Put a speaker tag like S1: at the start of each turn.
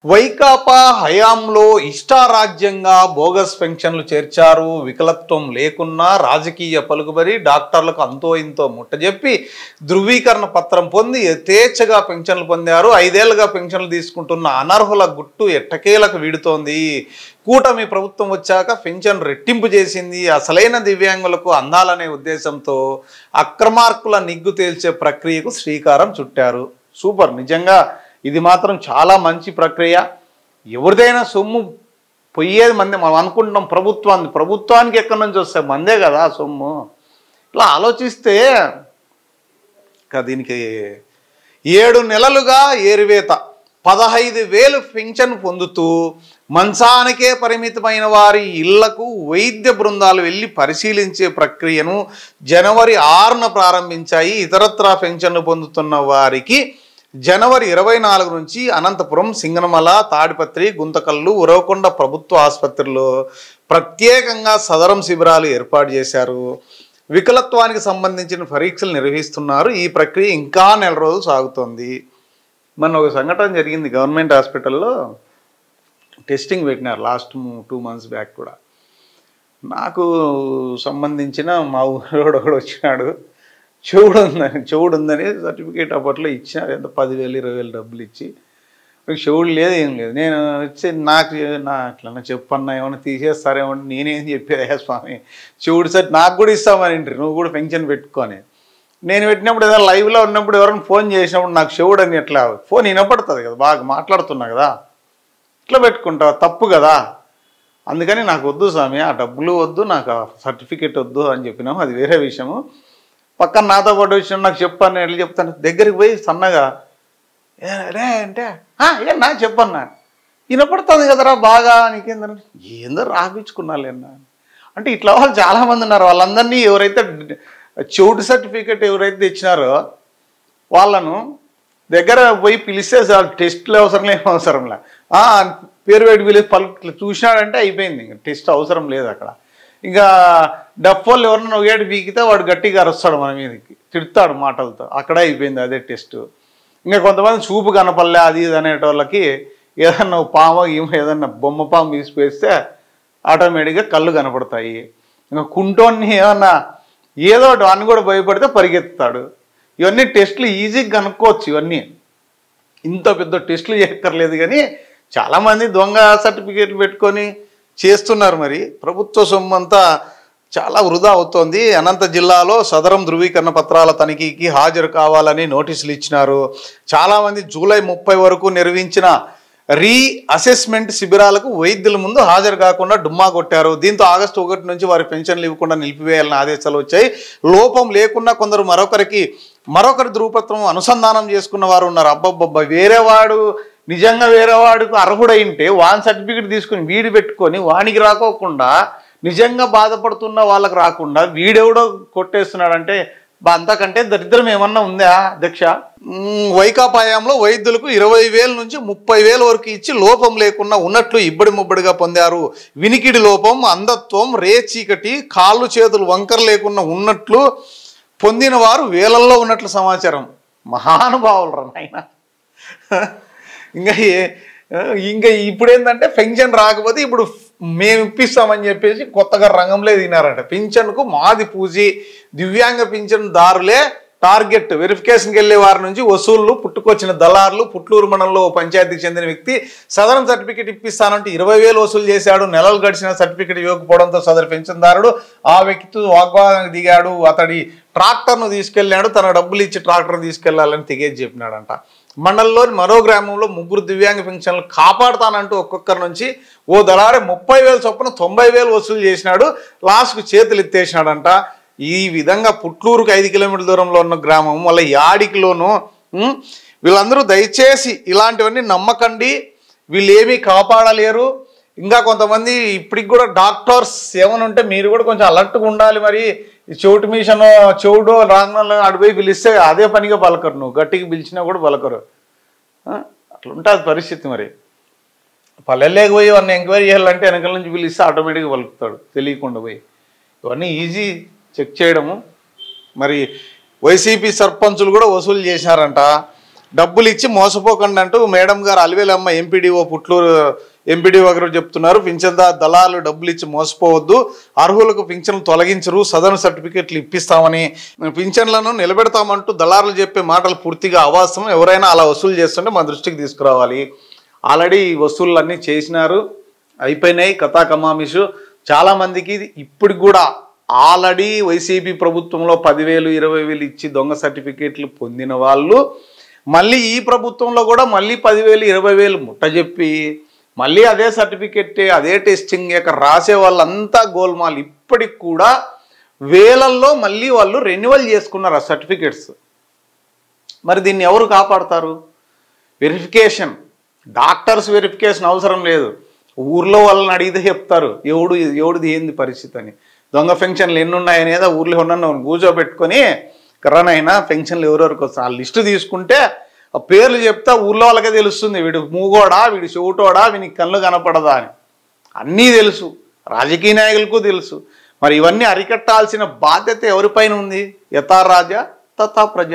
S1: వైకాపా హయాంలో ఇష్టారాజ్యంగా బోగస్ పెన్షన్లు చేర్చారు. వికలత్వం లేకున్నా రాజకీయ పలుకుబడి డాక్టర్లకు అంతో ఇంతో ముట్టజెప్పి ధృవీకరణ పత్రం పొంది యథేచ్ఛగా పెన్షన్లు పొందారు. 5 ఏళ్లుగా పెన్షన్లు తీసుకుంటున్న అనర్హుల గుట్టు ఎట్టకేలకు వీడుతోంది. కూటమి ప్రభుత్వం వచ్చాక పెన్షన్ రెట్టింపు చేసింది. అసలైన దివ్యాంగులకు అందాలనే ఉద్దేశంతో అక్రమార్కుల నిగ్గు తేల్చే ప్రక్రియకు శ్రీకారం చుట్టారు. సూపర్, నిజంగా ఇది మాత్రం చాలా మంచి ప్రక్రియ. ఎవరిదైనా సొమ్ము పోయేది మందే. మనం అనుకుంటున్నాం ప్రభుత్వానికి ఎక్కడి నుంచి వస్తే మందే కదా సొమ్ము. ఇట్లా ఆలోచిస్తే దీనికి 7 నెలలుగా ఏరువేత 15,000 పెన్షన్ పొందుతూ మంచానికే పరిమితమైన వారి ఇళ్లకు వైద్య బృందాలు వెళ్ళి పరిశీలించే ప్రక్రియను జనవరి 6న ప్రారంభించాయి. ఇతరత్రా పెన్షన్లు పొందుతున్న వారికి జనవరి 24 నుంచి అనంతపురం, సింగనమల, తాడిపత్రి, గుంతకల్లు, ఉరవకొండ ప్రభుత్వ ఆసుపత్రుల్లో ప్రత్యేకంగా సదరం శిబిరాలు ఏర్పాటు చేశారు. వికలత్వానికి సంబంధించిన పరీక్షలు నిర్వహిస్తున్నారు. ఈ ప్రక్రియ ఇంకా నెల రోజులు సాగుతోంది. మన ఒక సంఘటన జరిగింది. గవర్నమెంట్ హాస్పిటల్లో టెస్టింగ్ పెట్టినారు లాస్ట్ 2 months బ్యాక్. కూడా నాకు సంబంధించిన మా ఊరోడు ఒకడు వచ్చినాడు. చెవుడు ఉందని సర్టిఫికేట్ అప్పట్లో ఇచ్చినారు. ఎంత 10,000 20,000 డబ్బులు ఇచ్చి. చెవుడు లేదు, ఏం లేదు. నేను వచ్చి అట్లా చెప్పన్నా ఏమన్నా తీసేస్తారేమో, నేనేం చెప్పేదా స్వామి, చెవుడు సార్ నాకు కూడా ఇస్తామని నువ్వు కూడా పెన్షన్ పెట్టుకొని. నేను పెట్టినప్పుడు ఏదైనా లైవ్లో ఉన్నప్పుడు ఎవరైనా ఫోన్ చేసినప్పుడు నాకు చెవుడు అని ఎట్లా ఫోన్ వినపడుతుంది కదా, బాగా మాట్లాడుతున్నా కదా, ఇట్లా పెట్టుకుంటావు, తప్పు కదా. అందుకని నాకు వద్దు స్వామి, ఆ డబ్బులు వద్దు, నాకు ఆ సర్టిఫికేట్ వద్దు అని చెప్పినాము. అది వేరే విషయము. పక్కన నాతో పాటు వచ్చిన నాకు చెప్పాను, ఎట్లా చెప్తాను, దగ్గరికి పోయి సన్నగా రే అంటే ఏనా చెప్పన్నా, వినపడుతుంది కదరా బాగా, నీకేందని ఏందో రాపించుకున్నాలేనా అంటే. ఇట్లా వాళ్ళు చాలామంది ఉన్నారు. వాళ్ళందరినీ ఎవరైతే చెవుడు సర్టిఫికేట్ ఎవరైతే ఇచ్చినారో వాళ్ళను దగ్గర పోయి పిలిస్తే టెస్ట్లు అవసరంలే, పేరు పెట్టి పిలిచి పలుకు చూసినాడంటే అయిపోయింది. ఇంకా టెస్ట్ అవసరం లేదు అక్కడ. ఇంకా డఫోళ్ళు ఎవరన్నా ఒకటి పీకితే వాడు గట్టిగా అరుస్తాడు, మన మీదకి తిడతాడు మాటలతో, అక్కడే అయిపోయింది అదే టెస్ట్. ఇంకా కొంతమంది చూపు కనపల్లే అది ఇది అనేటోళ్ళకి ఏదన్నా పాము ఏదన్నా బొమ్మ పాము తీసిపేస్తే ఆటోమేటిక్గా కళ్ళు కనపడతాయి. ఇంకా కుంటోన్ని ఏమన్నా ఏదో వాడిని కూడా భయపడితే పరిగెత్తుతాడు. ఇవన్నీ టెస్టులు ఈజీగా కనుక్కోవచ్చు. ఇవన్నీ ఇంత పెద్ద టెస్టులు చేయక్కర్లేదు. కానీ చాలామంది దొంగ సర్టిఫికేట్లు పెట్టుకొని చేస్తున్నారు. మరి ప్రభుత్వ సొమ్ము అంతా చాలా వృధా అవుతోంది. అనంత జిల్లాలో సదరం ధృవీకరణ పత్రాల తనిఖీకి హాజరు కావాలని నోటీసులు ఇచ్చినారు. చాలామంది జూలై 30 వరకు నిర్వహించిన రీఅసెస్మెంట్ శిబిరాలకు వైద్యుల ముందు హాజరు కాకుండా డుమ్మా కొట్టారు. దీంతో ఆగస్టు 1 నుంచి వారి పెన్షన్లు ఇవ్వకుండా నిలిపివేయాలని ఆదేశాలు వచ్చాయి. లోపం లేకుండా కొందరు మరొకరి ధృవపత్రం అనుసంధానం చేసుకున్న వారు ఉన్నారు. అబ్బబ్బబ్బా, నిజంగా వేరేవాడికి అర్హుడైంటే వాని సర్టిఫికేట్ తీసుకుని వీడి పెట్టుకొని వానికి రాకోకుండా నిజంగా బాధపడుతున్న వాళ్ళకి రాకుండా వీడెవడో కొట్టేస్తున్నాడంటే అంతకంటే దరిద్రం ఏమన్నా ఉందా అధ్యక్ష? వైకాపా హయాంలో వైద్యులకు 20,000 నుంచి 30,000 వరకు ఇచ్చి లోపం లేకుండా ఉన్నట్లు ఇబ్బడి ముబ్బడిగా పొందారు. వినికిడి లోపం, అంధత్వం, రేచీకటి, కాళ్ళు చేతులు వంకర లేకుండా ఉన్నట్లు పొందిన వారు వేలల్లో ఉన్నట్లు సమాచారం. మహానుభావులు రా నాయన. ఇంకా ఇప్పుడు ఏంటంటే పెన్షన్ రాకపోతే ఇప్పుడు మేము ఇప్పిస్తామని చెప్పేసి కొత్తగా రంగంలో దిగినారట. పింఛన్కు మాది పూజి దివ్యాంగ పింఛన్దారులే టార్గెట్. వెరిఫికేషన్కి వెళ్ళే వారి నుంచి వసూళ్లు పుట్టుకొచ్చిన దళారులు. పుట్లూరు మండలంలో పంచాయతీకి చెందిన వ్యక్తి సదరం సర్టిఫికేట్ ఇప్పిస్తానంటే 20,000 వసూలు చేశాడు. నెలలు గడిచిన సర్టిఫికేట్ ఇవ్వకపోవడంతో సదరు పెన్షన్దారుడు ఆ వ్యక్తితో వాగ్వాదానికి దిగాడు. అతడి ట్రాక్టర్ను తీసుకెళ్ళాడు. తన డబ్బులు ఇచ్చి ట్రాక్టర్ను తీసుకెళ్లాలని తెగేసి చెప్పినాడంట. మండలంలోని మరో గ్రామంలో 3 దివ్యాంగ పెన్షన్లు కాపాడుతానంటూ ఒక్కొక్కరి నుంచి ఓ దళారి 30,000 చొప్పున 90,000 వసూలు చేసినాడు. లాస్ట్కు చేతులు ఎత్తేసినాడంట. ఈ విధంగా పుట్లూరుకు 5 కిలోమీటర్ల దూరంలో ఉన్న గ్రామం వల్ల యాడికిలోనూ వీళ్ళందరూ దయచేసి ఇలాంటివన్నీ నమ్మకండి. వీళ్ళు ఏమీ కాపాడలేరు. ఇంకా కొంతమంది ఇప్పటికి కూడా డాక్టర్స్ ఏమైనా ఉంటే మీరు కూడా కొంచెం అలర్ట్గా ఉండాలి. మరి చెవిటి మిషన్ చెవుడో రాంగంలో అడిపోయి పిలిస్తే అదే పనిగా పలకరు. నువ్వు గట్టిగా పిలిచినా కూడా పలకరు. అట్లా ఉంటుంది పరిస్థితి. మరి పల్లెల్లోకి పోయి వాడిని ఎంక్వైరీ చేయాలంటే వెనకాల నుంచి పిలిస్తే ఆటోమేటిక్గా పలుకుతాడు తెలియకుండా పోయి. ఇవన్నీ ఈజీ చెక్ చేయడము. మరి వైసీపీ సర్పంచులు కూడా వసూలు చేశారంట. డబ్బులు ఇచ్చి మోసపోకండి అంటూ మేడం గారు అలివేలమ్మ ఎంపీడీఓ పుట్లూరు ఎంపీడీఓ గారు చెప్తున్నారు. పింఛన్దారు దళాలు డబ్బులు ఇచ్చి మోసపోవద్దు, అర్హులకు పింఛన్లు తొలగించరు, సదరన్ సర్టిఫికెట్లు ఇప్పిస్తామని, పింఛన్లను నిలబెడతామంటూ దళారులు చెప్పే మాటలు పూర్తిగా అవాస్తవం. ఎవరైనా అలా వసూలు చేస్తుంటే మా దృష్టికి తీసుకురావాలి. ఆల్రెడీ ఈ వసూళ్ళన్నీ చేసినారు, అయిపోయినాయి, కథా కమామిషు. చాలామందికి ఇప్పటికి కూడా ఆల్రెడీ వైసీపీ ప్రభుత్వంలో 10,000 20,000 ఇచ్చి దొంగ సర్టిఫికేట్లు పొందిన వాళ్ళు మళ్ళీ ఈ ప్రభుత్వంలో కూడా మళ్ళీ 10,000 20,000 ముట్టజెప్పి మళ్ళీ అదే సర్టిఫికెట్ అదే టెస్టింగ్ రాసే వాళ్ళంతా గోల్మాల్. ఇప్పటికి కూడా వేలల్లో మళ్ళీ వాళ్ళు రెన్యువల్ చేసుకున్నారు ఆ సర్టిఫికెట్స్. మరి దీన్ని ఎవరు కాపాడతారు? వెరిఫికేషన్, డాక్టర్స్ వెరిఫికేషన్ అవసరం లేదు. ఊర్లో వాళ్ళని అడిగితే చెప్తారు ఎవడిది ఏంది పరిస్థితి అని. దొంగ ఫంక్షన్లు ఎన్ని ఉన్నాయనేది ఊర్లో ఉన్న కూర్చోబెట్టుకొని కరోనా ఫంక్షన్లు ఎవరెవరికి వస్తారు ఆ లిస్టు తీసుకుంటే ఆ పేర్లు చెప్తే ఊర్లో వాళ్ళకే తెలుస్తుంది వీడు మూగోడా, వీడు చెవుటోడా, వీనికి కళ్ళు కనపడదా అని. అన్నీ తెలుసు, రాజకీయ నాయకులకు తెలుసు. మరి ఇవన్నీ అరికట్టాల్సిన బాధ్యత ఎవరిపైన ఉంది? యథా రాజా తథా ప్రజ.